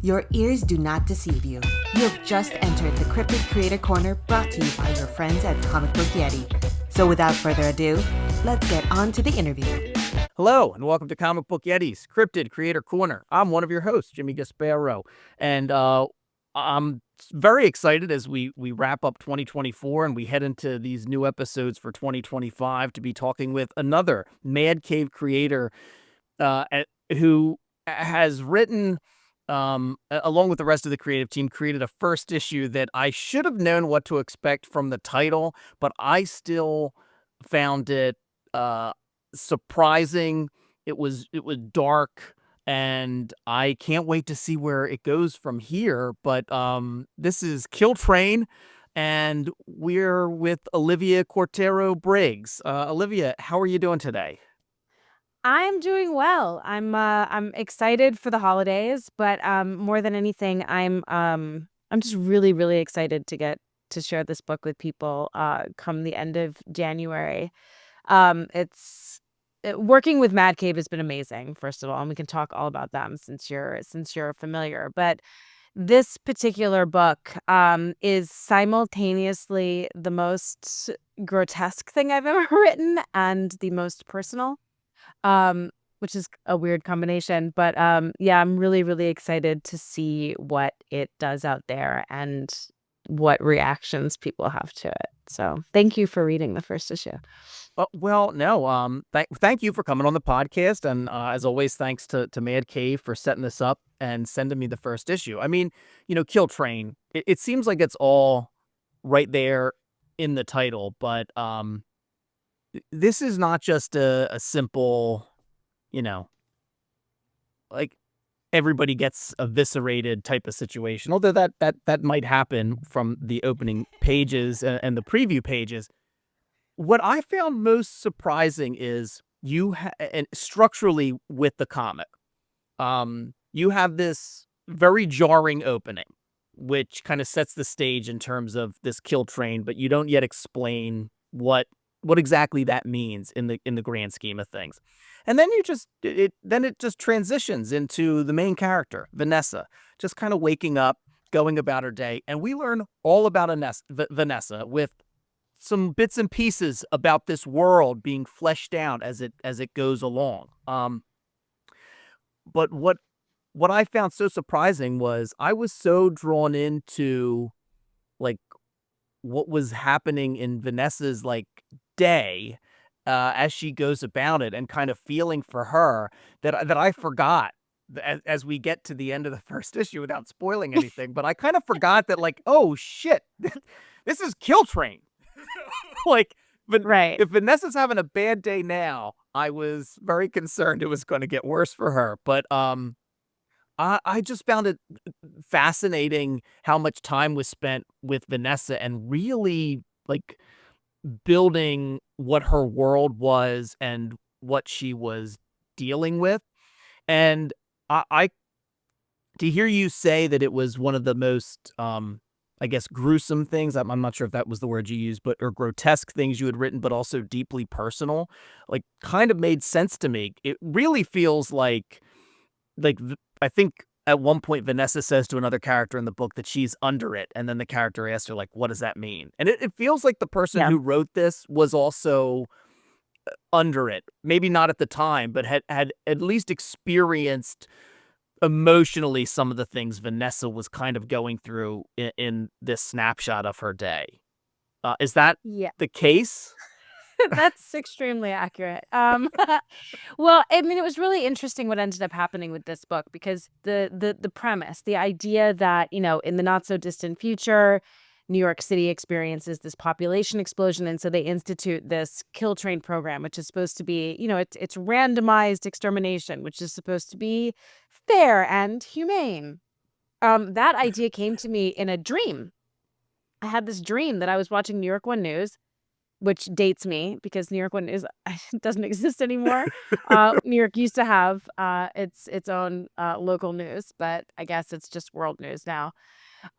Your ears do not deceive you. You have just entered the Cryptid Creator Corner, brought to you by your friends at Comic Book Yeti. So without further ado, let's get on to the interview. Hello, and welcome to Comic Book Yeti's Cryptid Creator Corner. I'm one of your hosts, Jimmy Gasparo, and I'm very excited as we wrap up 2024 and we head into these new episodes for 2025 to be talking with another Mad Cave creator who has written, along with the rest of the creative team, created a first issue that I should have known what to expect from the title, but I still found it surprising. It was dark, and I can't wait to see where it goes from here. But this is Kill Train, and we're with Olivia Cuartero-Briggs. Olivia, how are you doing today? I'm doing well. I'm excited for the holidays, but more than anything, I'm just really excited to get to share this book with people come the end of January. It's working with Mad Cave has been amazing, first of all, and we can talk all about them since you're familiar. But this particular book is simultaneously the most grotesque thing I've ever written and the most personal, which is a weird combination. But yeah, I'm really excited to see what it does out there and what reactions people have to it. So thank you for reading the first issue. Well, no, thank you for coming on the podcast, and as always, thanks to Mad Cave for setting this up and sending me the first issue. I mean, Kill Train, it seems like it's all right there in the title, but this is not just a simple, like everybody gets eviscerated type of situation, although that might happen from the opening pages and the preview pages. What I found most surprising is and structurally with the comic, you have this very jarring opening, which kind of sets the stage in terms of this kill train, but you don't yet explain what exactly that means in the grand scheme of things. And then it just transitions into the main character, Vanessa, just kind of waking up, going about her day, and we learn all about Vanessa with some bits and pieces about this world being fleshed out as it goes along. But what I found so surprising was I was so drawn into like what was happening in Vanessa's day as she goes about it, and kind of feeling for her that I forgot as we get to the end of the first issue without spoiling anything. But I kind of forgot that oh shit, this is Kill Train. Right. If Vanessa's having a bad day now, I was very concerned it was going to get worse for her. But I just found it fascinating how much time was spent with Vanessa and really building what her world was and what she was dealing with. And I to hear you say that it was one of the most I guess gruesome things, I'm not sure if that was the word you used, or grotesque things you had written, but also deeply personal, kind of made sense to me. It really feels like I think at one point Vanessa says to another character in the book that she's under it, and then the character asks her what does that mean? And it feels like the person who wrote this was also under it, maybe not at the time, but had at least experienced emotionally some of the things Vanessa was kind of going through in this snapshot of her day. Is that the case? That's extremely accurate. Well, I mean, it was really interesting what ended up happening with this book, because the premise, the idea that, in the not so distant future, New York City experiences this population explosion, and so they institute this kill train program, which is supposed to be, it's randomized extermination, which is supposed to be fair and humane. That idea came to me in a dream. I had this dream that I was watching New York One News, which dates me because New York One News doesn't exist anymore. New York used to have its own local news, but I guess it's just world news now.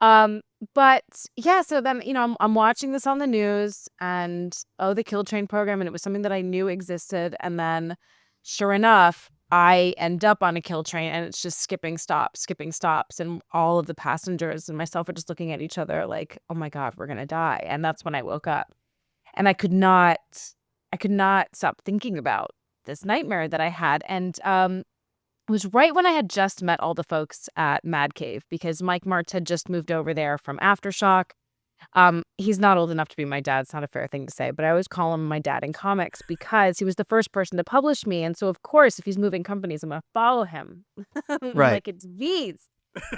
But yeah, so then, I'm watching this on the news, and the kill train program, and it was something that I knew existed. And then sure enough, I end up on a kill train and it's just skipping stops. And all of the passengers and myself are just looking at each other like, oh my God, we're going to die. And that's when I woke up. And I could not stop thinking about this nightmare that I had. And it was right when I had just met all the folks at Mad Cave because Mike Martz had just moved over there from Aftershock. He's not old enough to be my dad. It's not a fair thing to say, but I always call him my dad in comics because he was the first person to publish me. And so, of course, if he's moving companies, I'm going to follow him. Right. Like it's V's.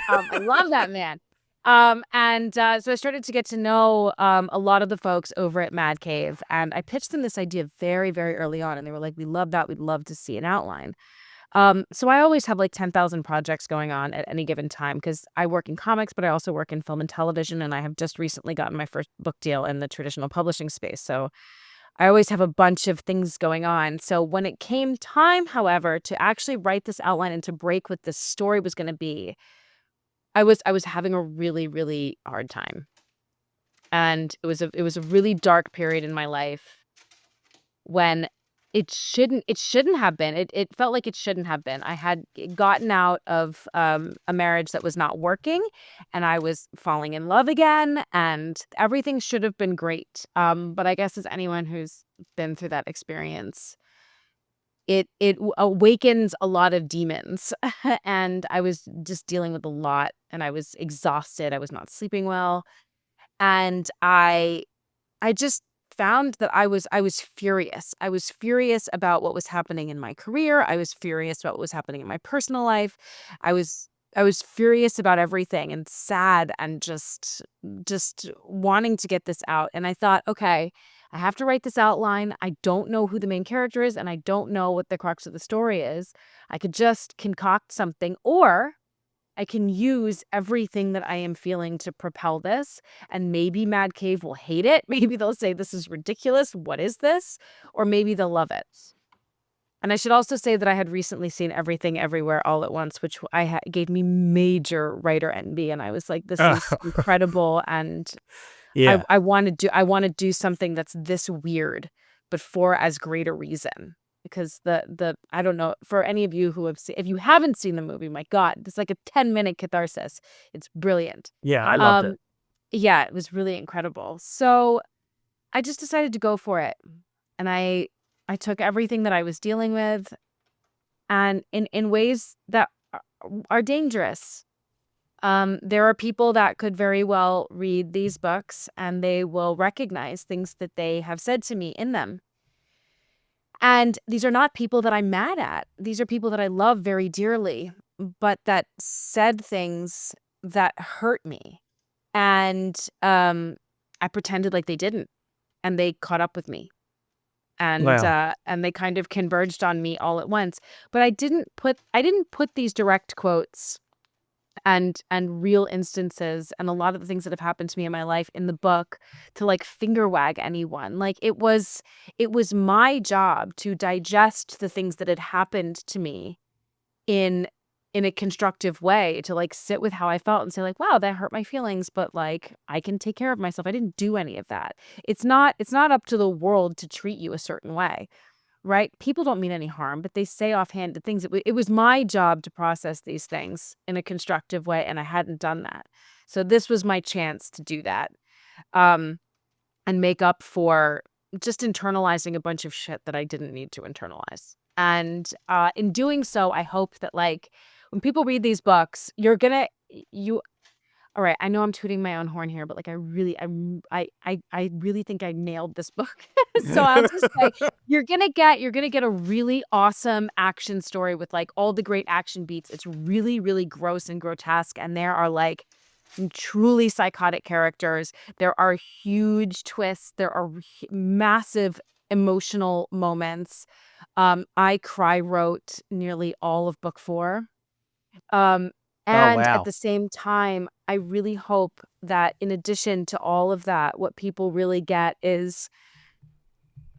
I love that man. So I started to get to know a lot of the folks over at Mad Cave. And I pitched them this idea very, very early on. And they were like, we love that. We'd love to see an outline. So I always have like 10,000 projects going on at any given time because I work in comics, but I also work in film and television. And I have just recently gotten my first book deal in the traditional publishing space. So I always have a bunch of things going on. So when it came time, however, to actually write this outline and to break what the story was going to be, I was having a really, really hard time. And it was a really dark period in my life when it shouldn't have been. It felt like it shouldn't have been. I had gotten out of a marriage that was not working, and I was falling in love again, and everything should have been great. But I guess as anyone who's been through that experience, it awakens a lot of demons, and I was just dealing with a lot, and I was exhausted. I was not sleeping well, and I just found that I was furious. I was furious about what was happening in my career. I was furious about what was happening in my personal life. I was furious about everything and sad and just wanting to get this out. And I thought, okay, I have to write this outline. I don't know who the main character is and I don't know what the crux of the story is. I could just concoct something, or I can use everything that I am feeling to propel this, and maybe Mad Cave will hate it. Maybe they'll say, this is ridiculous. What is this? Or maybe they'll love it. And I should also say that I had recently seen Everything Everywhere All at Once, which gave me major writer envy. And I was like, this is incredible. And Yeah. I want to do something that's this weird, but for as great a reason. Because the I don't know, for any of you who have seen, if you haven't seen the movie, my God, it's like a 10-minute catharsis. It's brilliant. Yeah, I loved it. Yeah, it was really incredible. So I just decided to go for it. And I took everything that I was dealing with and in ways that are dangerous. There are people that could very well read these books and they will recognize things that they have said to me in them. And these are not people that I'm mad at. These are people that I love very dearly, but that said things that hurt me. And I pretended like they didn't, and they caught up with me. Wow. And they kind of converged on me all at once. But I didn't put these direct quotes and real instances and a lot of the things that have happened to me in my life in the book to like finger wag anyone. Like it was my job to digest the things that had happened to me in a constructive way, to like sit with how I felt and say like, wow, that hurt my feelings, but like I can take care of myself. I didn't do any of that. It's not up to the world to treat you a certain way. Right? People don't mean any harm, but they say offhanded things. It was my job to process these things in a constructive way, and I hadn't done that. So this was my chance to do that, and make up for just internalizing a bunch of shit that I didn't need to internalize. And in doing so, I hope that like when people read these books, all right, I know I'm tooting my own horn here, but like I really think I nailed this book. So I'll just say you're gonna get a really awesome action story with like all the great action beats. It's really, really gross and grotesque, and there are like truly psychotic characters. There are huge twists. There are massive emotional moments. I wrote nearly all of book 4. Oh, And at wow. the same time, I really hope that in addition to all of that, what people really get is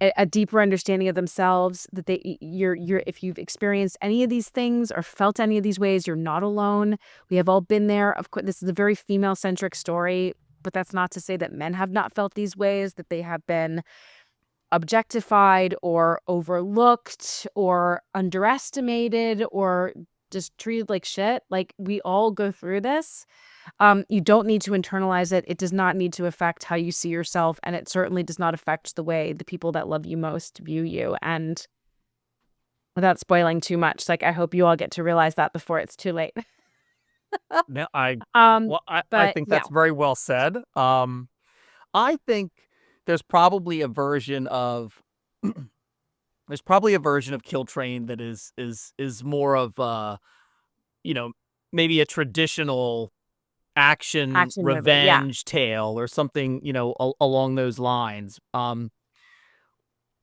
a deeper understanding of themselves, that you're if you've experienced any of these things or felt any of these ways, you're not alone. We have all been there. Of course, this is a very female-centric story, but that's not to say that men have not felt these ways, that they have been objectified or overlooked or underestimated or just treated like shit. Like, we all go through this. You don't need to internalize it. It does not need to affect how you see yourself, and it certainly does not affect the way the people that love you most view you. And without spoiling too much, like, I hope you all get to realize that before it's too late. No, Um, I but think yeah, that's very well said. I think there's probably a version of there's probably a version of Kill Train that is more of you know, maybe a traditional action action movie. Yeah. revenge tale or something, along those lines.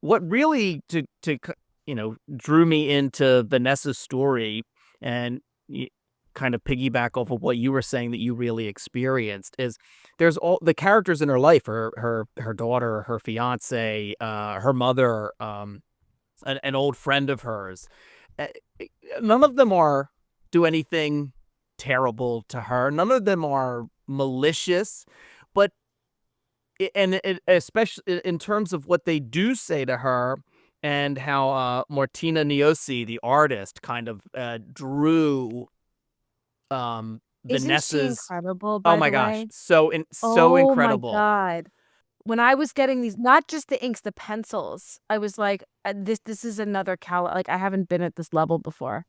What really drew me into Vanessa's story and kind of piggyback off of what you were saying that you really experienced is there's all the characters in her life, her daughter, her fiance, her mother, an old friend of hers. Uh, None of them do anything terrible to her. None of them are malicious, but especially in terms of what they do say to her and how Martina Niosi, the artist, kind of drew Isn't she Vanessa's. incredible, Oh by my the gosh, way? so Oh my incredible. God. When I was getting these, not just the inks, the pencils, I was like, this is another like, I haven't been at this level before.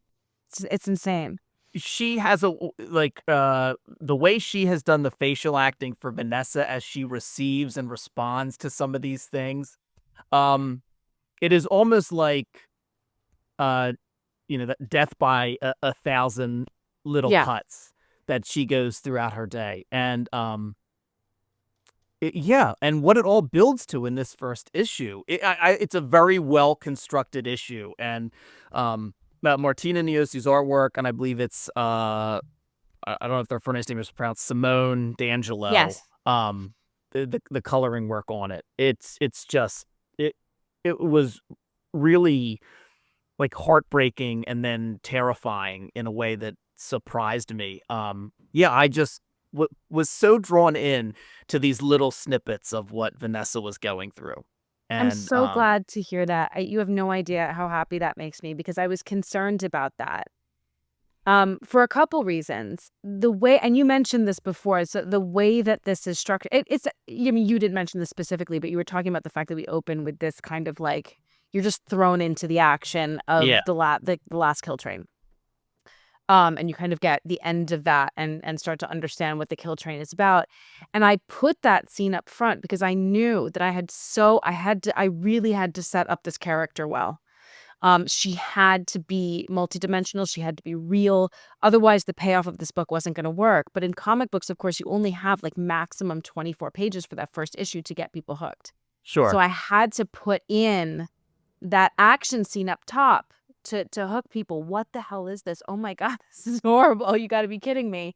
It's insane. She has the way she has done the facial acting for Vanessa as she receives and responds to some of these things. Um, it is almost like uh that death by a thousand little Yeah. cuts that she goes throughout her day. And yeah, and what it all builds to in this first issue, it's a very well constructed issue. And Martina Niosi's artwork, and I believe it's I don't know if their first name is pronounced Simone D'Angelo. Yes. The coloring work on it, it's just it was really like heartbreaking and then terrifying in a way that surprised me. Yeah, I just was so drawn in to these little snippets of what Vanessa was going through. I'm And so glad to hear that. You have no idea how happy that makes me, because I was concerned about that. For a couple reasons. The way, and you mentioned this before, so the way that this is structured, it's, I mean, you didn't mention this specifically, but you were talking about the fact that we open with this kind of like, you're just thrown into the action yeah, of the last kill train. And you kind of get the end of that and start to understand what the kill train is about. And I put that scene up front because I knew that I really had to set up this character well. She had to be multidimensional. She had to be real. Otherwise, the payoff of this book wasn't going to work. But in comic books, of course, you only have like maximum 24 pages for that first issue to get people hooked. So sure. I had to put in that action scene up top to hook people. What the hell is this? Oh my God, this is horrible. Oh, you got to be kidding me.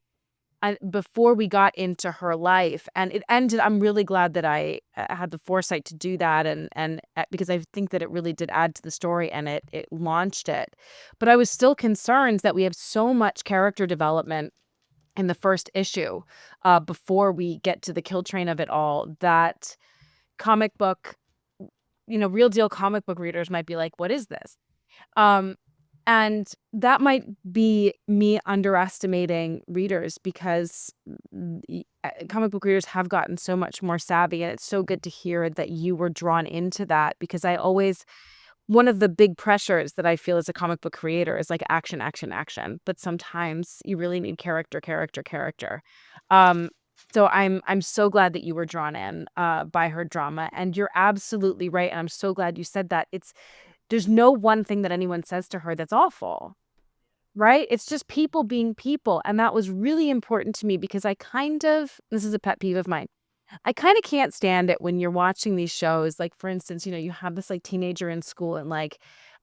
Before we got into her life, and it ended, I'm really glad that I had the foresight to do that, and because I think that it really did add to the story, and it launched it. But I was still concerned that we have so much character development in the first issue, before we get to the kill train of it all, that comic book, real deal comic book readers might be like, what is this? Um, and that might be me underestimating readers, because comic book readers have gotten so much more savvy. And it's so good to hear that you were drawn into that, because one of the big pressures that I feel as a comic book creator is like action, action, action. But sometimes you really need character, character, character. So I'm so glad that you were drawn in by her drama. And you're absolutely right. And I'm so glad you said that. There's no one thing that anyone says to her that's awful, right? It's just people being people. And that was really important to me, because this is a pet peeve of mine, I kind of can't stand it when you're watching these shows. Like, for instance, you have this like teenager in school, and like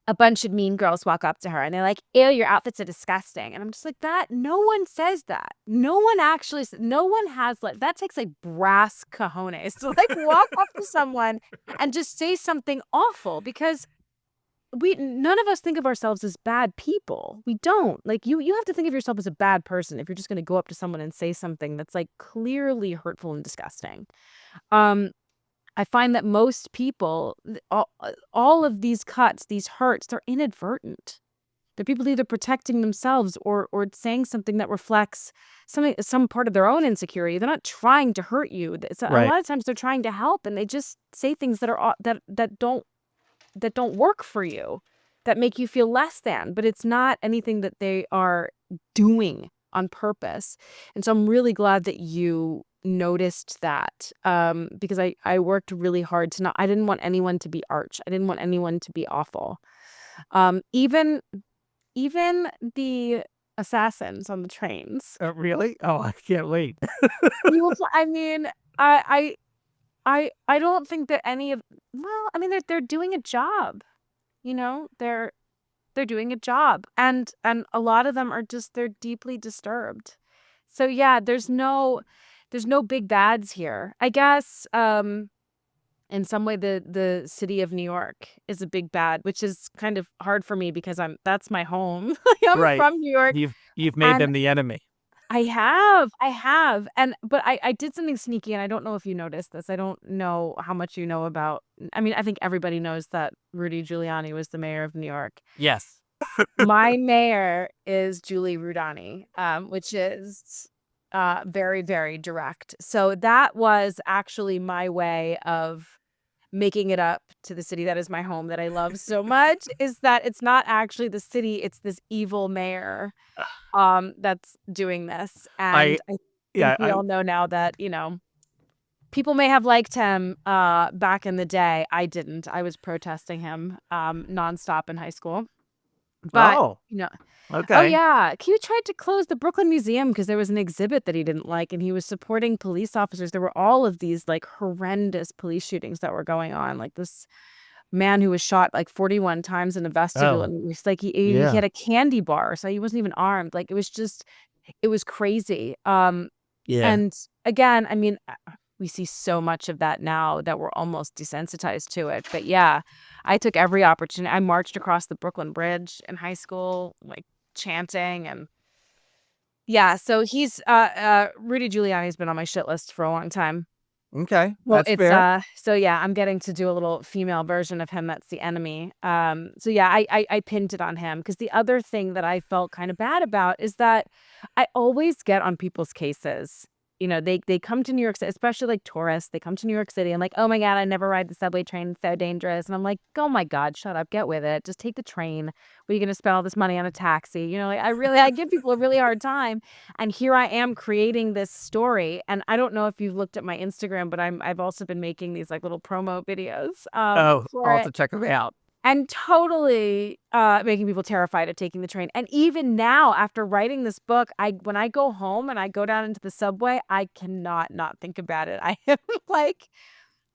a bunch of mean girls walk up to her and they're like, ew, your outfits are disgusting. And I'm just like, that, no one says that. No one actually, no one has, like, that takes like brass cojones to like walk up to someone and just say something awful, because none of us think of ourselves as bad people. We don't. Like, you have to think of yourself as a bad person if you're just going to go up to someone and say something that's like clearly hurtful and disgusting. Um I find that most people, all of these cuts, these hurts, they're inadvertent. They're people either protecting themselves or saying something that reflects some part of their own insecurity. They're not trying to hurt you. A Right. lot of times they're trying to help, and they just say things that are that don't work for you, that make you feel less than. But it's not anything that they are doing on purpose. And so I'm really glad that you noticed that, because I worked really hard to not. I didn't want anyone to be arch. I didn't want anyone to be awful. Even the assassins on the trains. Really? Oh, I can't wait. You will. I mean, I don't think that any of. Well, I mean, they're doing a job. You know, they're doing a job, and a lot of them are just they're deeply disturbed. So yeah, there's no big bads here. I guess in some way the city of New York is a big bad, which is kind of hard for me because that's my home. I'm Right. from New York. You've made And them the enemy. I have. But I did something sneaky, and I don't know if you noticed this. I don't know how much you know about. I mean, I think everybody knows that Rudy Giuliani was the mayor of New York. Yes. My mayor is Julie Rudani, which is very, very direct. So that was actually my way of making it up to the city that is my home, that I love so much, is that it's not actually the city, it's this evil mayor that's doing this. And I think we all know now that, people may have liked him back in the day. I didn't. I was protesting him nonstop in high school. But, Oh, oh okay. yeah, he tried to close the Brooklyn Museum because there was an exhibit that he didn't like, and he was supporting police officers. There were all of these like horrendous police shootings that were going on. Like this man who was shot like 41 times in a vestibule, Oh, and it was like he yeah. had a candy bar, so he wasn't even armed. Like it was crazy. Yeah. And again, I mean, we see so much of that now that we're almost desensitized to it. But yeah, I took every opportunity. I marched across the Brooklyn Bridge in high school, like chanting. And yeah, so he's Rudy Giuliani's been on my shit list for a long time. Okay. Well, That's it's fair. so yeah, I'm getting to do a little female version of him that's the enemy. So yeah, I pinned it on him because the other thing that I felt kind of bad about is that I always get on people's cases. They come to New York City, especially like tourists. They come to New York City and like, oh my God, I never ride the subway train. It's so dangerous. And I'm like, oh my God, shut up, get with it. Just take the train. Where are you going to spend all this money on a taxi? Like I give people a really hard time. And here I am creating this story. And I don't know if you've looked at my Instagram, but I've also been making these like little promo videos Oh, for I'll have it. to check them out. And totally making people terrified of taking the train. And even now, after writing this book, when I go home and I go down into the subway, I cannot not think about it. I am like,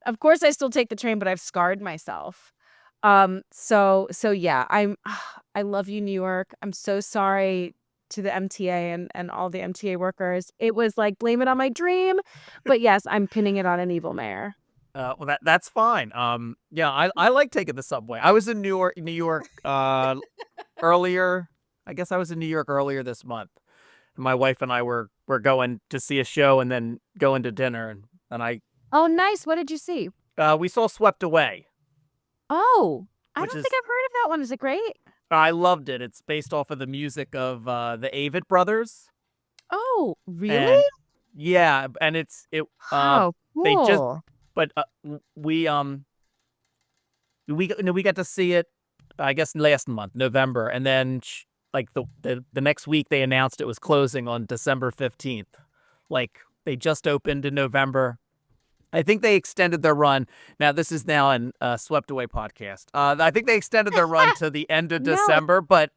of course I still take the train, but I've scarred myself. So yeah, I love you, New York. I'm so sorry to the MTA and all the MTA workers. It was like, blame it on my dream. But yes, I'm pinning it on an evil mayor. Well, that's fine. Yeah, I like taking the subway. I was in New York, earlier. I guess I was in New York earlier this month. My wife and I were going to see a show and then going to dinner, and Oh, nice. What did you see? we saw Swept Away, Oh, I which don't is think I've heard of that one. Is it great? I loved it. It's based off of the music of the Avett Brothers, Oh, really? and yeah, and How they just cool. but we got to see it, I guess, last month, November, and then like the next week they announced it was closing on December 15th. Like they just opened in November. I think they extended their run. Now this is now an Swept Away podcast. I think they extended their run to the end of No. December, but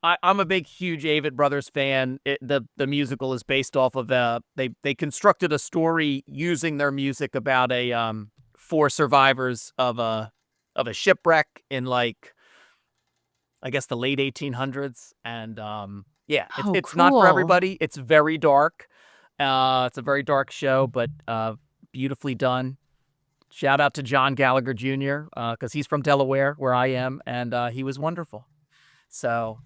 I'm a big, huge Avett Brothers fan. The musical is based off of they constructed a story using their music about four survivors of a shipwreck in, like, I guess, the late 1800s, and yeah, Oh, it's not for cool. everybody. It's very dark. It's a very dark show, but beautifully done. Shout out to John Gallagher Jr. Because he's from Delaware, where I am, and he was wonderful. So,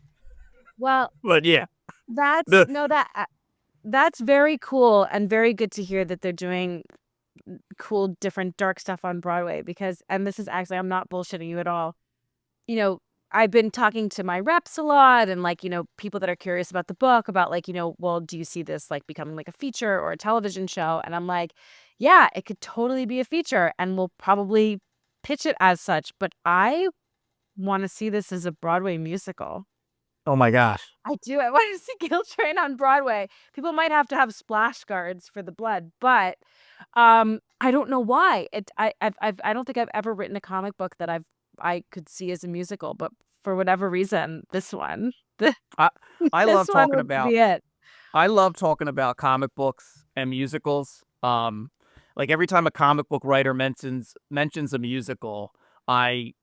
Well, but yeah, that's the no that that's very cool and very good to hear that they're doing cool, different dark stuff on Broadway because, and this is actually, I'm not bullshitting you at all. You know, I've been talking to my reps a lot and like, people that are curious about the book about like, well, do you see this like becoming like a feature or a television show? And I'm like, yeah, it could totally be a feature and we'll probably pitch it as such. But I want to see this as a Broadway musical. Oh my gosh. I do. I want to see Kill Train on Broadway. People might have to have splash guards for the blood, but I don't know why. I don't think I've ever written a comic book that I could see as a musical, but for whatever reason, this one, I this love one talking would about be it. I love talking about comic books and musicals. Like every time a comic book writer mentions a musical, I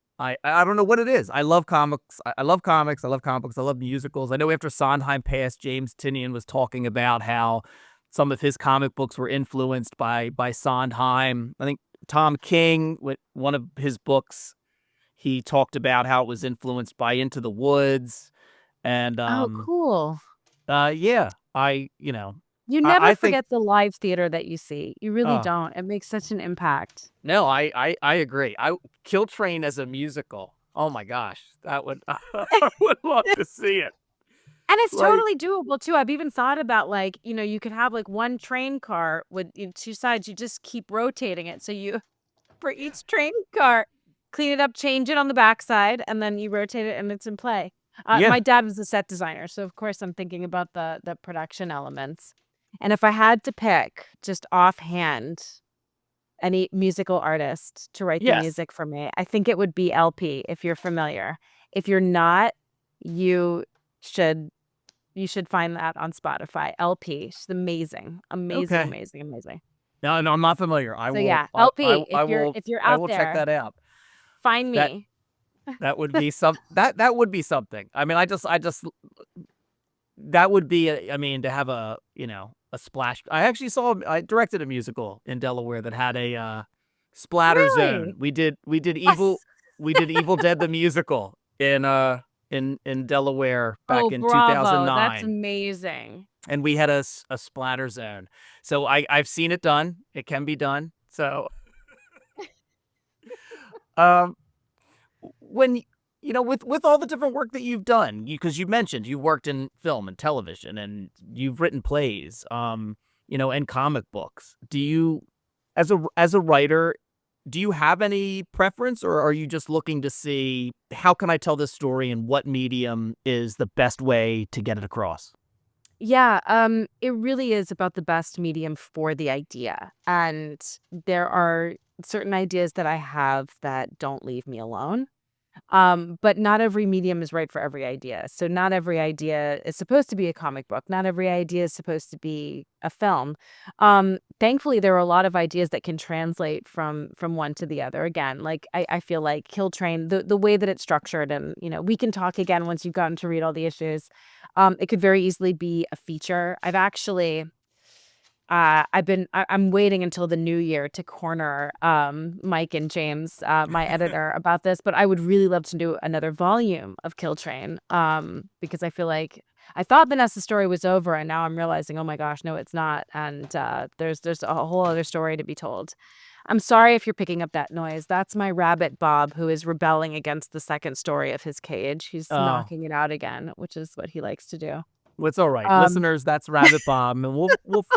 don't know what it is. I love comics. I love comics. I love comic books. I love musicals. I know after Sondheim passed, James Tynion was talking about how some of his comic books were influenced by Sondheim. I think Tom King, with one of his books, he talked about how it was influenced by Into the Woods. And Oh, cool. yeah, you know, You I never think forget the live theater that you see. You really uh don't. It makes such an impact. no, I agree. Kill Train as a musical. Oh my gosh, that would I would love to see it. And it's Like, totally doable too. I've even thought about like, you could have like one train car with two sides. You just keep rotating it. So you, for each train car, clean it up, change it on the backside, and then you rotate it and it's in play. yeah, My dad was a set designer, so of course I'm thinking about the production elements. And if I had to pick just offhand any musical artist to write the yes, music for me, I think it would be LP if you're familiar. If you're not, you should find that on Spotify. LP. She's amazing. Amazing, okay. amazing, amazing. No, no, I'm not familiar. So yeah, LP, if you're I out will check there, that out. find That me. that would be that would be something. I mean, I just that would be I mean, to have a splash. I directed a musical in Delaware that had a splatter zone. Really? Evil Yes. Dead the musical in Delaware back Oh, in bravo. That's 2009. amazing. And we had a splatter zone. So I've seen it done. It can be done. So um when with all the different work that you've done, because you mentioned you worked in film and television and you've written plays, and comic books. Do you, as a writer, do you have any preference, or are you just looking to see how can I tell this story and what medium is the best way to get it across? Yeah, it really is about the best medium for the idea. And there are certain ideas that I have that don't leave me alone. But not every medium is right for every idea. So not every idea is supposed to be a comic book. Not every idea is supposed to be a film. Thankfully, there are a lot of ideas that can translate from one to the other. Again, like I feel like Kill Train, the way that it's structured, and we can talk again once you've gotten to read all the issues. It could very easily be a feature. I've actually I'm waiting until the new year to corner Mike and James, my editor, about this, but I would really love to do another volume of Kill Train, because I feel like I thought Vanessa's story was over, and now I'm realizing, oh my gosh, no, it's not, and there's a whole other story to be told. I'm sorry if you're picking up that noise. That's my rabbit Bob, who is rebelling against the second story of his cage. He's Oh, knocking it out again, which is what he likes to do. well, it's all right, Um, listeners. That's Rabbit Bob, and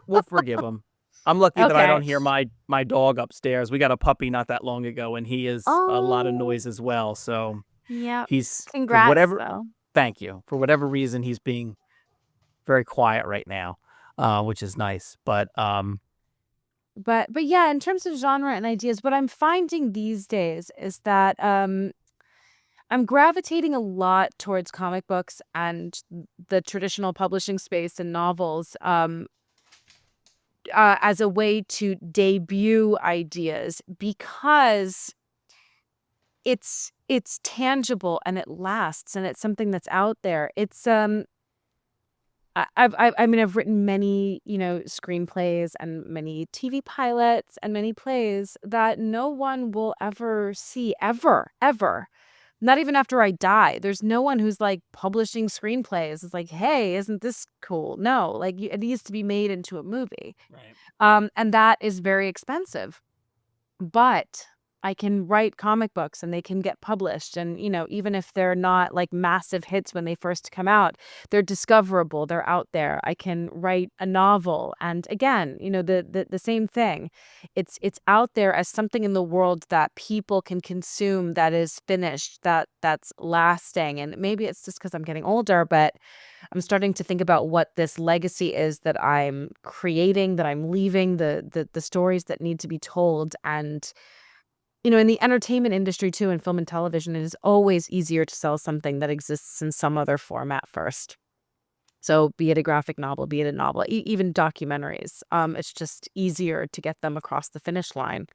we'll forgive him. I'm lucky that I don't okay. hear my dog upstairs. We got a puppy not that long ago, and he is a lot of Oh, noise as well. So yeah. he's for Congrats, whatever. though. Thank you. For whatever reason, he's being very quiet right now, which is nice. But yeah, in terms of genre and ideas, what I'm finding these days is that I'm gravitating a lot towards comic books and the traditional publishing space and novels, as a way to debut ideas because it's tangible and it lasts and it's something that's out there. It's I mean, I've written many, screenplays and many TV pilots and many plays that no one will ever see ever, ever. not even after I die. There's no one who's like publishing screenplays. It's like, hey, isn't this cool? No, like it needs to be made into a movie. Right. And that is very expensive. But I can write comic books and they can get published. And, even if they're not like massive hits when they first come out, they're discoverable. They're out there. I can write a novel. And again, the same thing. It's out there as something in the world that people can consume, that is finished, that's lasting. And maybe it's just because I'm getting older, but I'm starting to think about what this legacy is that I'm creating, that I'm leaving, the stories that need to be told. And in the entertainment industry too, in film and television, it is always easier to sell something that exists in some other format first. So be it a graphic novel, be it a novel, even documentaries, it's just easier to get them across the finish line.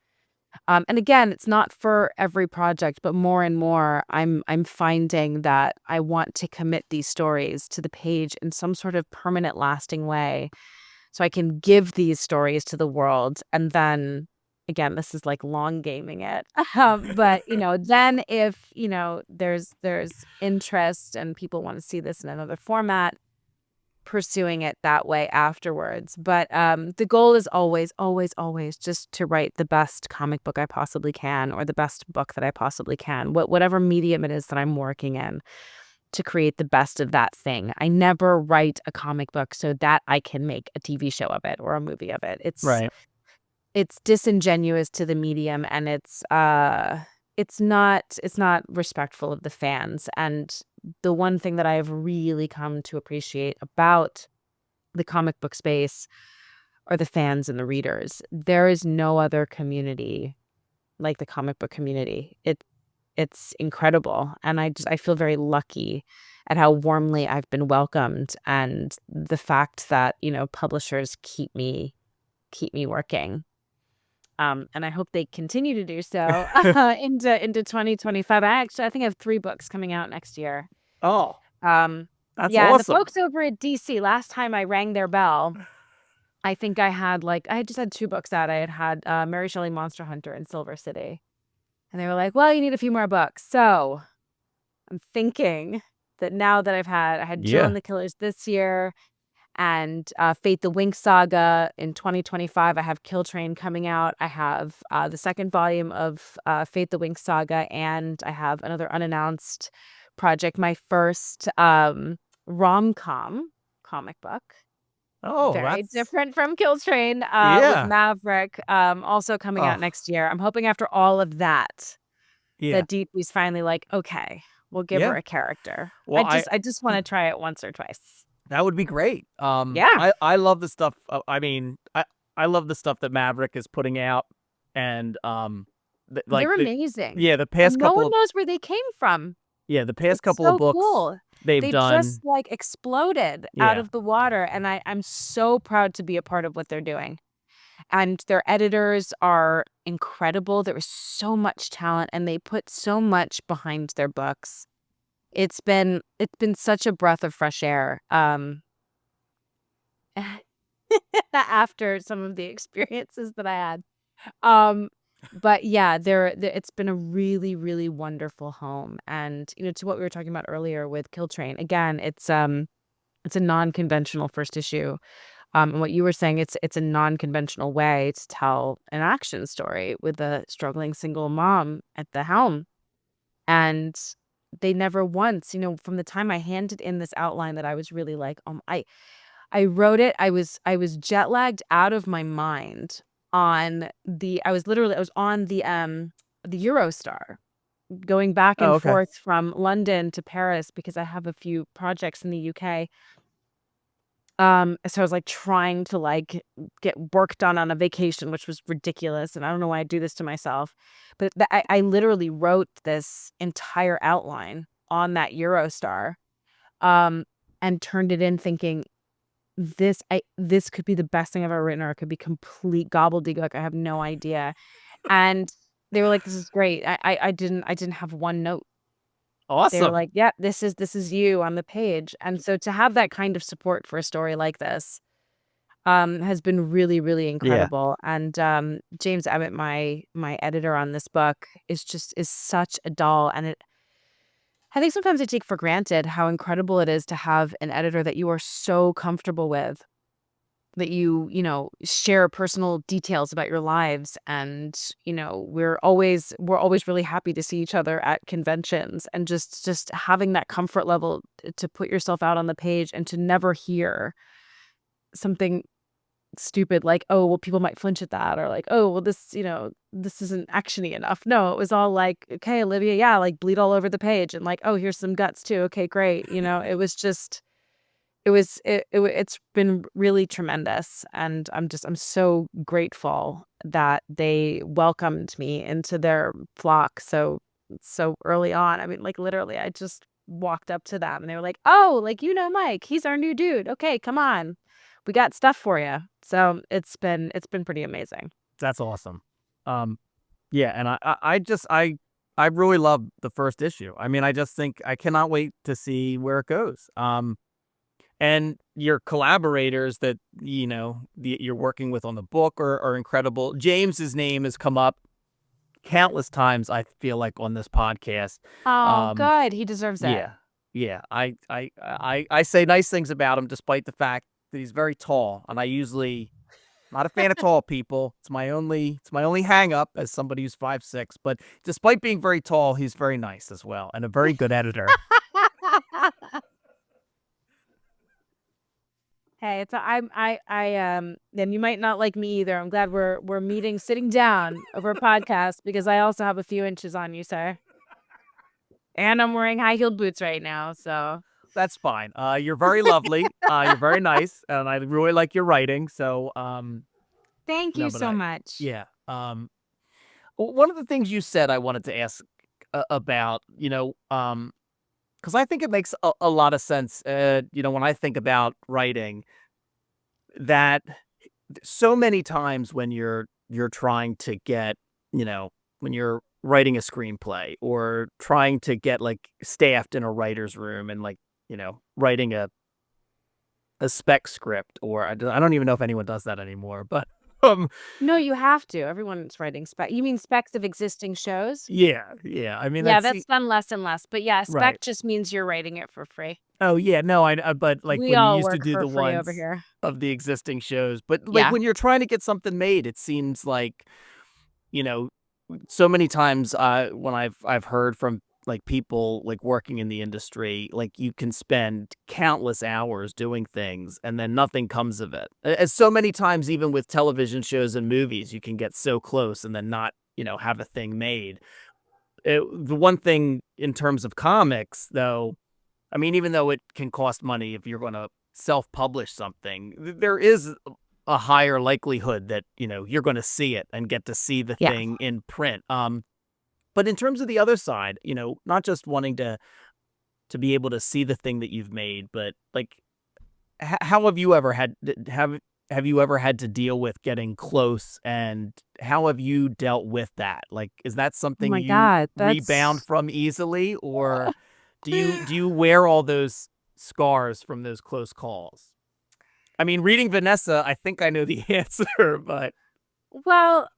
And again, it's not for every project, but more and more, I'm finding that I want to commit these stories to the page in some sort of permanent, lasting way, so I can give these stories to the world. And then, again, this is like long gaming it, but then if there's interest and people want to see this in another format, pursuing it that way afterwards. But the goal is always, always, always just to write the best comic book I possibly can, or the best book that I possibly can, whatever medium it is that I'm working in, to create the best of that thing. I never write a comic book so that I can make a TV show of it or a movie of it. Right. It's disingenuous to the medium, and it's not respectful of the fans. And the one thing that I've really come to appreciate about the comic book space are the fans and the readers. There is no other community like the comic book community. It's incredible, and I feel very lucky at how warmly I've been welcomed, and the fact that publishers keep me working. And I hope they continue to do so into 2025. I think I have 3 books coming out next year. Oh, Um, that's yeah, and the awesome. folks over at DC, last time I rang their bell, I think I just had 2 books out. I had Mary Shelley Monster Hunter and Silver City. And they were like, well, you need a few more books. So I'm thinking that now that I had Jill Yeah. and the Killers this year, and Fate the Winx Saga in 2025. I have Kill Train coming out. I have the second volume of Fate the Winx Saga, and I have another unannounced project, my first rom-com comic book. Oh, Very that's different from Kill Train, with yeah. Maverick, also coming out Oh, next year. I'm hoping after all of that, yeah. that DP's finally like, okay, we'll give Yeah. her a character. Well, I just want to try it once or twice. that would be great. Yeah, I love the stuff. I mean, I love the stuff that Maverick is putting out, and they're amazing. the And past no couple one of knows where they came from. the past It's couple of so books cool. they've They done. just like exploded out Yeah. of the water. And I'm so proud to be a part of what they're doing. And their editors are incredible. There is so much talent, and they put so much behind their books. It's been such a breath of fresh air. After some of the experiences that I had. But yeah, it's been a really, really wonderful home. And to what we were talking about earlier with Kill Train, again, it's a non-conventional first issue. And what you were saying, it's a non-conventional way to tell an action story with a struggling single mom at the helm. And they never once, from the time I handed in this outline, that I was really like, I wrote it. I was jet lagged out of my mind on I was on the Eurostar, going back Oh, and okay. forth from London to Paris because I have a few projects in the UK. So I was like trying to like get work done on a vacation, which was ridiculous, and I don't know why I do this to myself. But I literally wrote this entire outline on that Eurostar, and turned it in thinking, this could be the best thing I've ever written, or it could be complete gobbledygook. I have no idea. And they were like, this is great. I didn't have one note. They were Awesome. like, yeah, this is you on the page. And so to have that kind of support for a story like this has been really, really Yeah. incredible. And James Emmett, my editor on this book, is such a doll. And I think sometimes I take for granted how incredible it is to have an editor that you are so comfortable with, that you know, share personal details about your lives. And, you know, we're always really happy to see each other at conventions, and just having that comfort level to put yourself out on the page and to never hear something stupid like, oh, well, people might flinch at that, or like, oh, well, this, you know, this isn't actiony enough. No, it was all like, okay, Olivia, yeah, like bleed all over the page, and like, oh, here's some guts too. Okay, great. You know, it was just, it's been really tremendous, and I'm so grateful that they welcomed me into their flock so early on. I mean, like literally, I just walked up to them and they were like, "Oh, like you know Mike, he's our new dude. Okay, come on. We got stuff for you." So it's been pretty amazing. That's awesome. Yeah, and I really love the first issue. I mean, I just think I cannot wait to see where it goes. And your collaborators that you're working with on the book are incredible. James's name has come up countless times, I feel like, on this podcast. Oh, Um, good. He deserves it. yeah, yeah. I say nice things about him, despite the fact that he's very tall, and I usually not a fan of tall people. It's my only hang up as somebody who's 5'6". But despite being very tall, he's very nice as well, and a very good editor. Hey, and you might not like me either. I'm glad we're meeting, sitting down over a podcast, because I also have a few inches on you, sir. And I'm wearing high-heeled boots right now, so That's fine. You're very lovely. You're very nice, and I really like your writing. So, thank no, you but so much. yeah. One of the things you said I wanted to ask about, because I think it makes a lot of sense. When I think about writing, that so many times when you're trying to get, when you're writing a screenplay or trying to get like staffed in a writer's room and like, writing a spec script, or I don't even know if anyone does that anymore, but No, you have to. Everyone's writing spec. You mean specs of existing shows? yeah, yeah. I mean, Yeah, that's done less and less. But yeah, right. spec just means you're writing it for free. Oh yeah, no, but like We when you all used to work do for the free over ones here. of the existing shows, but like Yeah. when you're trying to get something made, it seems like, you know, so many times when I've heard from like people like working in the industry, like you can spend countless hours doing things and then nothing comes of it. As so many times, even with television shows and movies, you can get so close and then not, have a thing made. The one thing in terms of comics, though, I mean, even though it can cost money if you're going to self-publish something, there is a higher likelihood that, you're going to see it and get to see the Yeah. thing in print. But in terms of the other side, not just wanting to be able to see the thing that you've made, but like, how have you ever have you ever had to deal with getting close, and how have you dealt with that? Like, is that Oh something my you God, rebound that's from easily, or do you wear all those scars from those close calls? I mean, reading Vanessa, I think I know the answer, but well,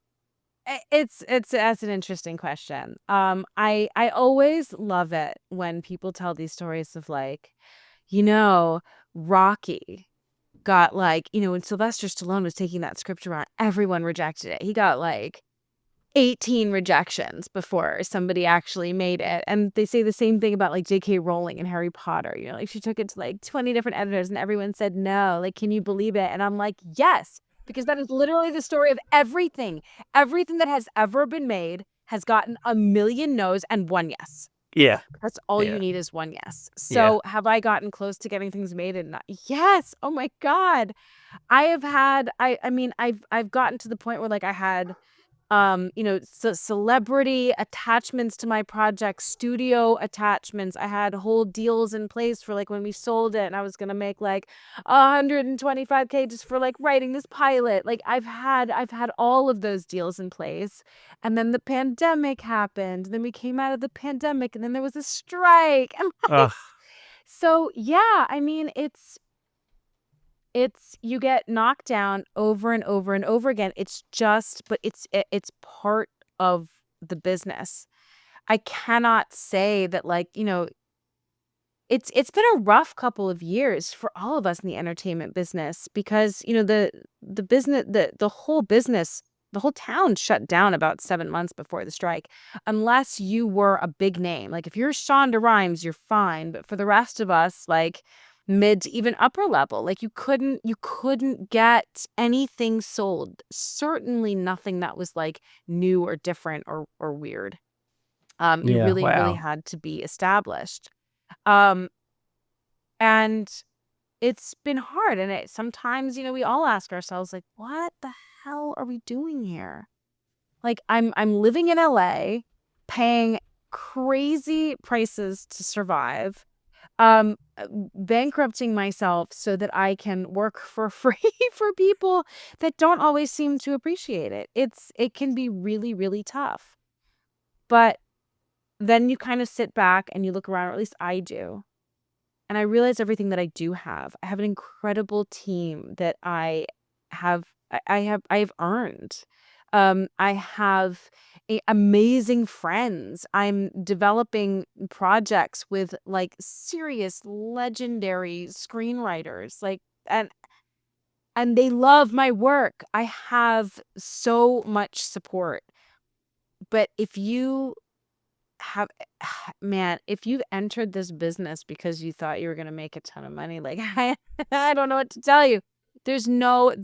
it's that's an interesting question. I always love it when people tell these stories of like, you know, Rocky got like, when Sylvester Stallone was taking that script around, everyone rejected it. He got like 18 rejections before somebody actually made it. And they say the same thing about like J.K. Rowling and Harry Potter. Like she took it to like 20 different editors and everyone said no. Like, can you believe it? And I'm like, yes, because that is literally the story of everything. Everything that has ever been made has gotten a million no's and one yes. yeah, That's all you yeah, need is one yes. yeah. So have I gotten close to getting things made and not? Yes. Oh my God. I have had, I mean, I've gotten to the point where like I had celebrity attachments to my project, studio attachments. I had whole deals in place for like when we sold it and I was going to make like 125K just for like writing this pilot. Like I've had all of those deals in place. And then the pandemic happened. Then we came out of the pandemic and then there was a strike. And Ugh, so yeah, I mean, it's you get knocked down over and over and over again. It's just, but it's part of the business. I cannot say that like, it's been a rough couple of years for all of us in the entertainment business because, the business the whole business, the whole town shut down about 7 months before the strike. Unless you were a big name. Like if you're Shonda Rhimes, you're fine, but for the rest of us, like mid to even upper level, like you couldn't get anything sold. Certainly nothing that was like new or different or weird. You Yeah. really Wow. had to be established. Um, and it's been hard. And sometimes, we all ask ourselves, like, what the hell are we doing here? Like, I'm living in LA, paying crazy prices to survive, bankrupting myself so that I can work for free for people that don't always seem to appreciate it. It can be really, really tough. But then you kind of sit back and you look around, or at least I do, and I realize everything that I do have. I have an incredible team that I have earned. I have amazing friends. I'm developing projects with like serious legendary screenwriters, like, and they love my work. I have so much support. But if you have man, if you've entered this business because you thought you were gonna make a ton of money, like I don't know what to tell you. There's no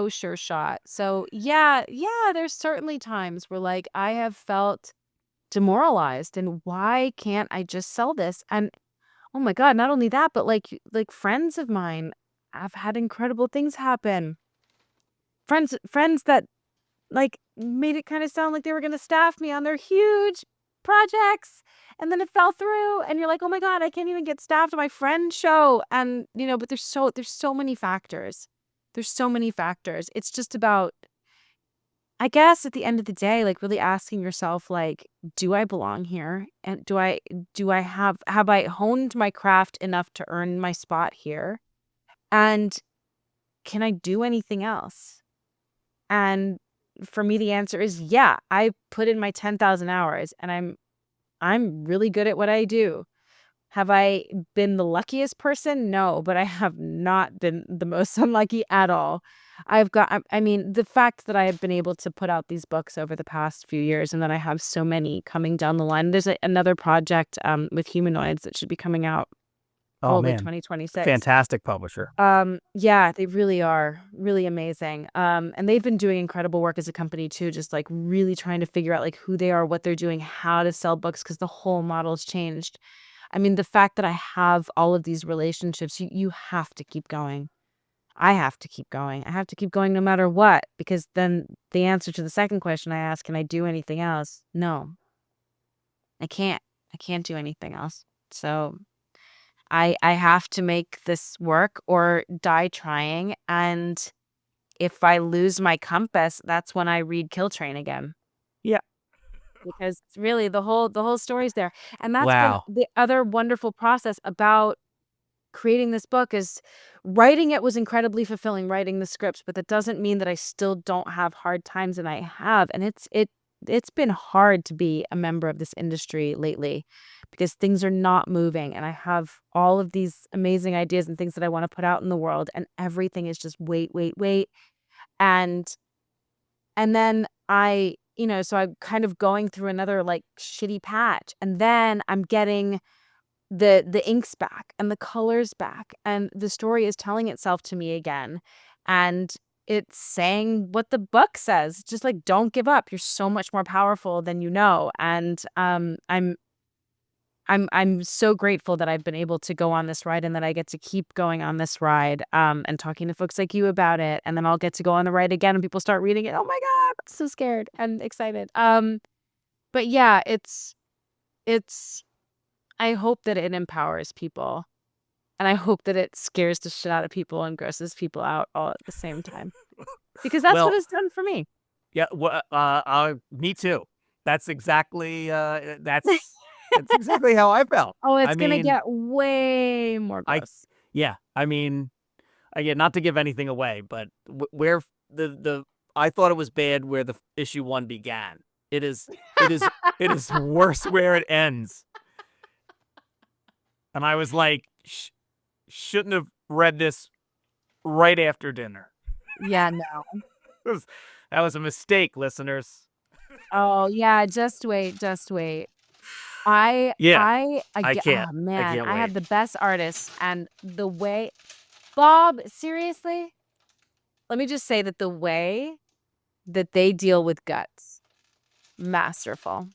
sure shot. So yeah, there's certainly times where like I have felt demoralized and why can't I just sell this? And oh my God, not only that, but like friends of mine have had incredible things happen. Friends that like made it kind of sound like they were going to staff me on their huge projects, and then it fell through and you're like, oh my God, I can't even get staffed on my friend show. And but there's so many factors. It's just about, I guess, at the end of the day, like really asking yourself, like, do I belong here? And have I honed my craft enough to earn my spot here? And can I do anything else? And for me, the answer is yeah. I put in my 10,000 hours and I'm really good at what I do. Have I been the luckiest person? No, but I have not been the most unlucky at all. I mean, the fact that I have been able to put out these books over the past few years and then I have so many coming down the line. There's another project with humanoids that should be coming out Oh probably man, 2026. fantastic publisher. Yeah, they really are really amazing. And they've been doing incredible work as a company too, just like really trying to figure out like who they are, what they're doing, how to sell books, because the whole model's changed. I mean, the fact that I have all of these relationships, you have to keep going. I have to keep going. I have to keep going no matter what, because then the answer to the second question I asked, can I do anything else? No, I can't. I can't do anything else. So I have to make this work or die trying. And if I lose my compass, that's when I read Kill Train again. Yeah. Because really the whole story's there. And that's been Wow. the other wonderful process about creating this book is writing it was incredibly fulfilling, writing the scripts, but that doesn't mean that I still don't have hard times, and I have. And it's been hard to be a member of this industry lately because things are not moving and I have all of these amazing ideas and things that I want to put out in the world, and everything is just wait. And then so I'm kind of going through another like shitty patch, and then I'm getting the inks back and the colors back, and the story is telling itself to me again, and it's saying what the book says, just like, don't give up, you're so much more powerful than you know. And I'm so grateful that I've been able to go on this ride and that I get to keep going on this ride, and talking to folks like you about it, and then I'll get to go on the ride again and people start reading it. Oh my God, I'm so scared and excited. But yeah, it's I hope that it empowers people, and I hope that it scares the shit out of people and grosses people out all at the same time, because that's what Well, it's done for me. yeah. Me too. That's exactly. That's exactly how I felt. Oh, I it's gonna mean, get way more I gross. yeah. I mean, again, not to give anything away, but where the I thought it was bad where the issue 1 began. It is it is worse where it ends. And I was like, shouldn't have read this right after dinner. Yeah, no. That was a mistake, listeners. Oh, yeah, just wait, just wait. Yeah, Oh I man, can't I have wait. the best artists, and the way, Bob, seriously, let me just say that the way that they deal with guts, masterful.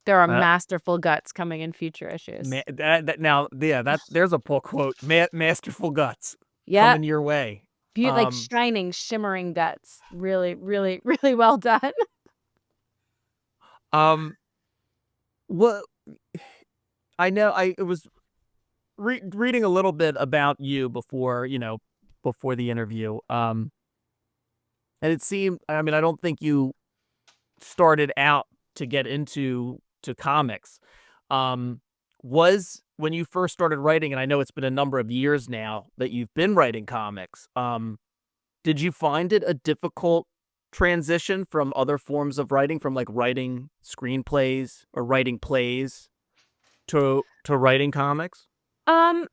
There are Uh, masterful guts coming in future issues. there's a pull quote. Masterful guts Yep. coming your way. Like shining, shimmering guts. Really, really, really well done. Um, what I know, I was reading a little bit about you before the interview. And it seemed, I mean, I don't think you started out to get into to comics. Um, was when you first started writing, and I know it's been a number of years now that you've been writing comics. Did you find it a difficult transition from other forms of writing, from like writing screenplays or writing plays to writing comics? Um,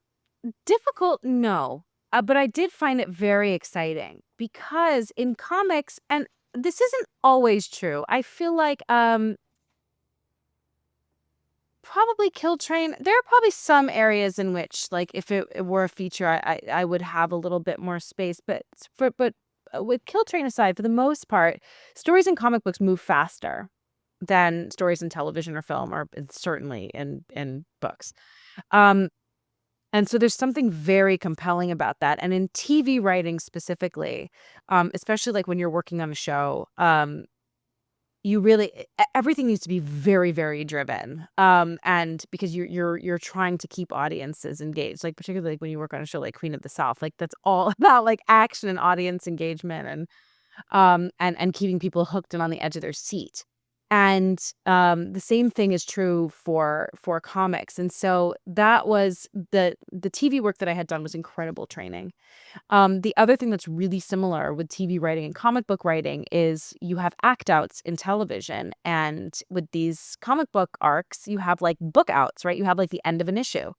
Difficult, no. But I did find it very exciting because in comics, and this isn't always true. I feel like probably Kill Train. There are probably some areas in which, like, if it were a feature, I would have a little bit more space. But with Kill Train aside, for the most part, stories in comic books move faster than stories in television or film, or certainly in books. Um, and so there's something very compelling about that. And in TV writing specifically, especially like when you're working on a show, you really everything needs to be very, very driven. And because you're trying to keep audiences engaged, like particularly like when you work on a show like Queen of the South, like that's all about like action and audience engagement and keeping people hooked and on the edge of their seat. And the same thing is true for comics. And so that was the TV work that I had done was incredible training. The other thing that's really similar with TV writing and comic book writing is you have act outs in television. And with these comic book arcs, you have like book outs, right? You have like the end of an issue.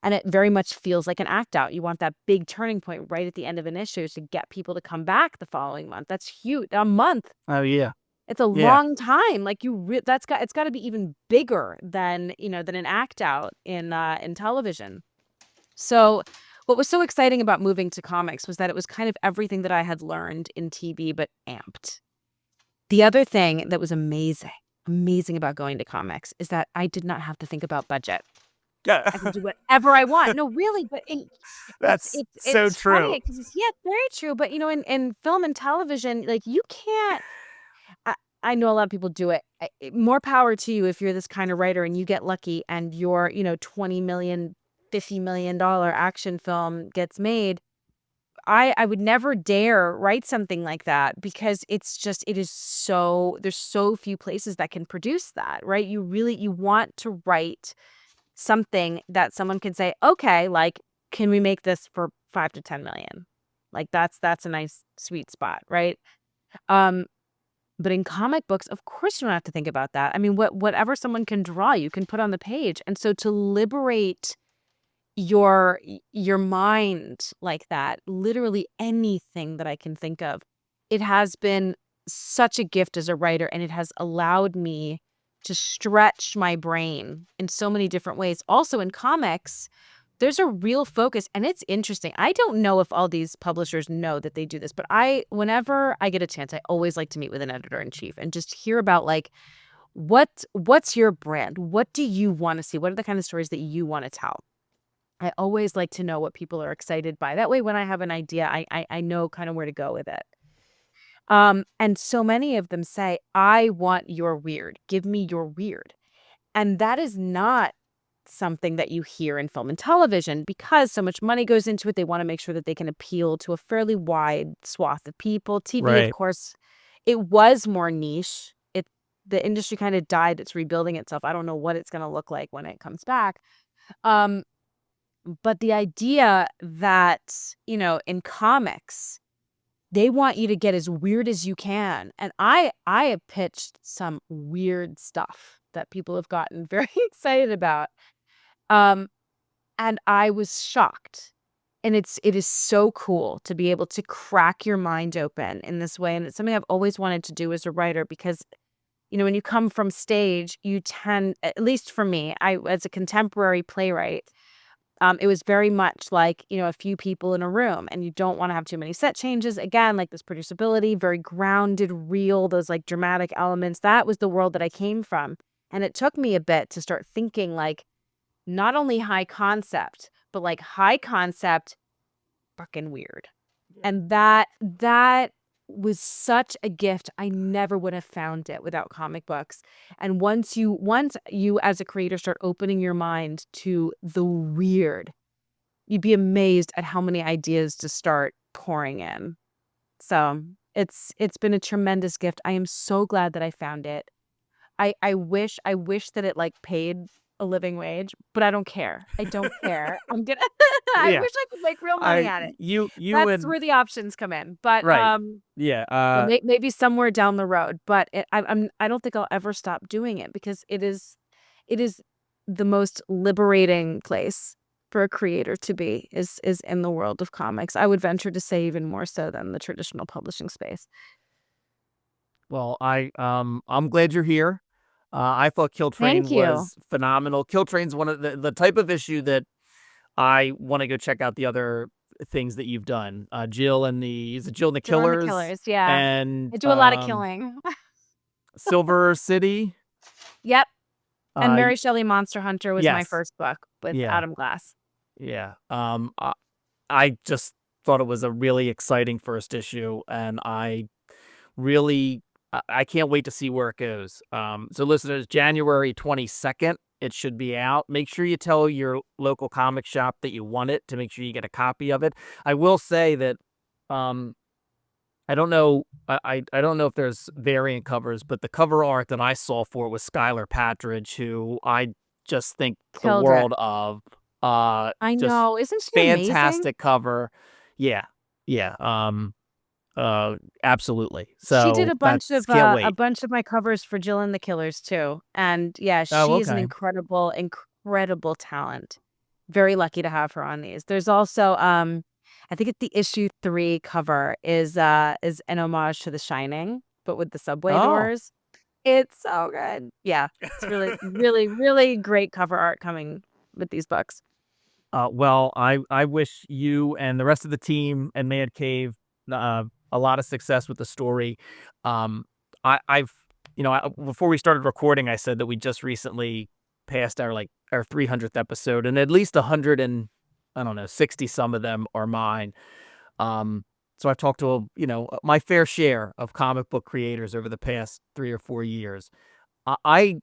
And it very much feels like an act out. You want that big turning point right at the end of an issue to get people to come back the following month. That's huge. A month. Oh yeah, It's a yeah. long time. Like it's got to be even bigger than, than an act out in television. So what was so exciting about moving to comics was that it was kind of everything that I had learned in TV, but amped. The other thing that was amazing about going to comics is that I did not have to think about budget. I can do whatever I want. No, really, but That's so it's true. funny because yeah, it's very true. But in film and television, like you can't. I know a lot of people do it. More power to you if you're this kind of writer and you get lucky and your, $20 million, $50 million action film gets made. I would never dare write something like that because it is so, there's so few places that can produce that, right? You want to write something that someone can say, okay, like, can we make this for 5 to 10 million? Like that's a nice sweet spot, right? Um, but in comic books, of course, you don't have to think about that. I mean, whatever someone can draw, you can put on the page. And so to liberate your mind like that, literally anything that I can think of, it has been such a gift as a writer, and it has allowed me to stretch my brain in so many different ways. Also in comics, there's a real focus, and it's interesting. I don't know if all these publishers know that they do this, but whenever I get a chance, I always like to meet with an editor-in-chief and just hear about like what's your brand? What do you want to see? What are the kind of stories that you want to tell? I always like to know what people are excited by. That way, when I have an idea, I know kind of where to go with it. And so many of them say, I want your weird. Give me your weird. And that is not something that you hear in film and television because so much money goes into it. They want to make sure that they can appeal to a fairly wide swath of people. TV, of Right. course, it was more niche. The industry kind of died. It's rebuilding itself. I don't know what it's going to look like when it comes back. But the idea that, in comics, they want you to get as weird as you can. And I have pitched some weird stuff that people have gotten very excited about. Um, And I was shocked. And it is so cool to be able to crack your mind open in this way. And it's something I've always wanted to do as a writer because, when you come from stage, you tend, at least for me, as a contemporary playwright, it was very much like, a few people in a room, and you don't want to have too many set changes. Again, like this producibility, very grounded, real, those like dramatic elements. That was the world that I came from. And it took me a bit to start thinking like not only high concept, but like high concept, fucking weird. And that was such a gift. I never would have found it without comic books. And once you as a creator start opening your mind to the weird, you'd be amazed at how many ideas to start pouring in. So it's been a tremendous gift. I am so glad that I found it. I wish that it like paid a living wage, but I don't care. I don't care. I'm gonna I Yeah. wish I could make real money at it. You That's and where the options come in. But right. Yeah. maybe somewhere down the road. But I don't think I'll ever stop doing it because it is the most liberating place for a creator to be is in the world of comics. I would venture to say even more so than the traditional publishing space. Well, I'm glad you're here. I thought Kill Train Thank you. was phenomenal. Kill Train's one of the type of issue that I want to go check out the other things that you've done. Jill and the Jill and the Killers, yeah. and I do a lot of killing. Silver City. Yep. And Uh, Mary Shelley Monster Hunter was my yes. first book with Yeah. Adam Glass. Yeah. I just thought it was a really exciting first issue, and I can't wait to see where it goes. So listeners, January 22nd, it should be out. Make sure you tell your local comic shop that you want it to make sure you get a copy of it. I will say that, I don't know. I don't know if there's variant covers, but the cover art that I saw for it was Skylar Patridge, who I just think the Killed it. world of. I Just know. Isn't she amazing? fantastic cover. Yeah. Absolutely. So She did a bunch of can't wait. my covers for Jill and the Killers too. And yeah, Oh, she is an okay. incredible talent. Very lucky to have her on these. There's also I think it's the issue 3 cover is an homage to The Shining, but with the subway doors. It's so good. Yeah. It's really, really, really great cover art coming with these books. Well, I wish you and the rest of the team and Mad Cave a lot of success with the story. I've before we started recording, I said that we just recently passed our 300th episode, and at least 100 and I don't know 60 some of them are mine. So I've talked to my fair share of comic book creators over the past 3 or 4 years. I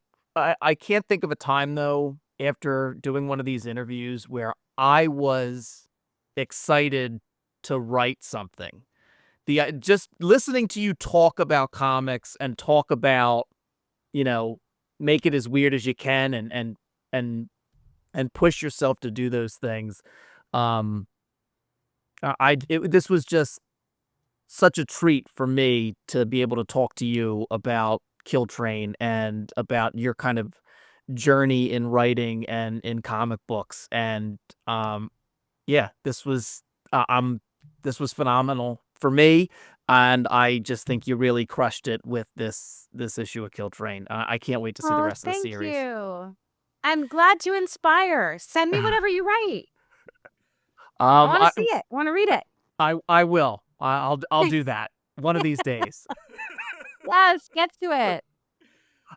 can't think of a time though after doing one of these interviews where I was excited to write something. Just listening to you talk about comics and talk about, make it as weird as you can and push yourself to do those things. This was just such a treat for me to be able to talk to you about Kill Train and about your kind of journey in writing and in comic books. And this was phenomenal for me, and I just think you really crushed it with this issue of Kill Train. I can't wait to see the rest of the series. Thank you. I'm glad to inspire. Send me whatever you write. I want to see it. I want to read it. I will. I'll do that one of these days. Yes, get to it.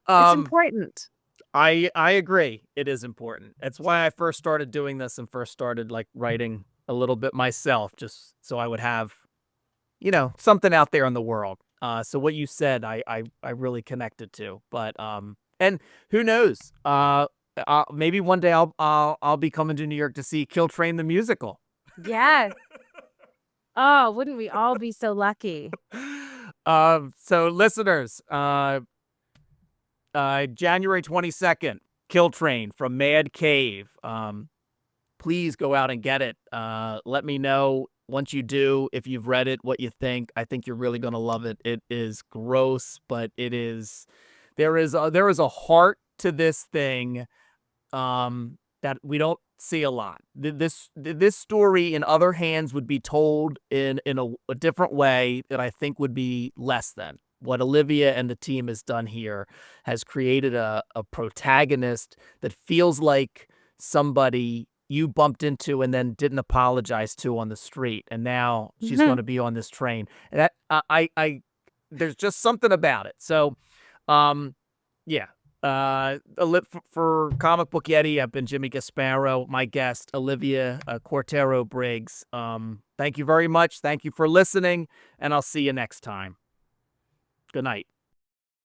It's important. I agree. It is important. That's why I first started doing this and first started writing a little bit myself, just so I would have, something out there in the world. So what you said, I really connected to. But and who knows? Maybe one day I'll be coming to New York to see Kill Train the musical. Yes. Oh, wouldn't we all be so lucky? So listeners, January 22nd, Kill Train from Mad Cave. Please go out and get it. Let me know once you do, if you've read it, what you think. I think you're really going to love it. It is gross, but there is a heart to this thing that we don't see a lot. This story in other hands would be told in a different way that I think would be less than. What Olivia and the team has done here has created a protagonist that feels like somebody you bumped into and then didn't apologize to on the street, and now she's going to be on this train. And that I there's just something about it. So, yeah. For Comic Book Yeti, I've been Jimmy Gasparo. My guest, Olivia Cuartero-Briggs. Thank you very much. Thank you for listening, and I'll see you next time. Good night.